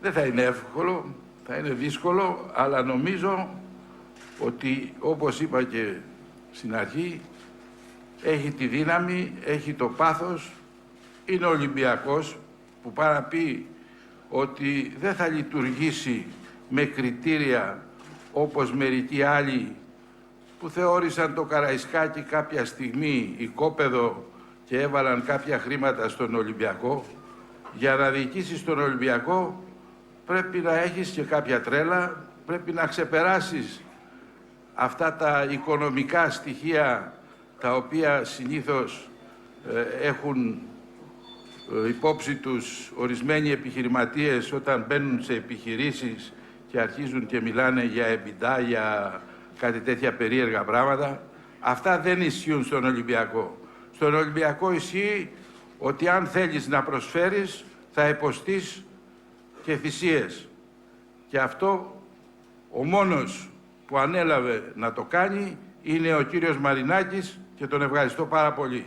Δεν θα είναι εύκολο, θα είναι δύσκολο, αλλά νομίζω ότι, όπως είπα και στην αρχή, έχει τη δύναμη, έχει το πάθος, είναι Ολυμπιακός που πάει να πει ότι δεν θα λειτουργήσει με κριτήρια όπως μερικοί άλλοι που θεώρησαν το Καραϊσκάκι κάποια στιγμή οικόπεδο και έβαλαν κάποια χρήματα στον Ολυμπιακό. Για να διοικήσεις τον Ολυμπιακό πρέπει να έχεις και κάποια τρέλα, πρέπει να ξεπεράσεις αυτά τα οικονομικά στοιχεία τα οποία συνήθως έχουν υπόψη τους ορισμένοι επιχειρηματίες όταν μπαίνουν σε επιχειρήσεις και αρχίζουν και μιλάνε για EBITDA, για κάτι τέτοια περίεργα πράγματα. Αυτά δεν ισχύουν στον Ολυμπιακό. Στον Ολυμπιακό ισχύει ότι αν θέλεις να προσφέρεις θα υποστείς και θυσίες. Και αυτό ο μόνος που ανέλαβε να το κάνει είναι ο κύριος Μαρινάκης και τον ευχαριστώ πάρα πολύ.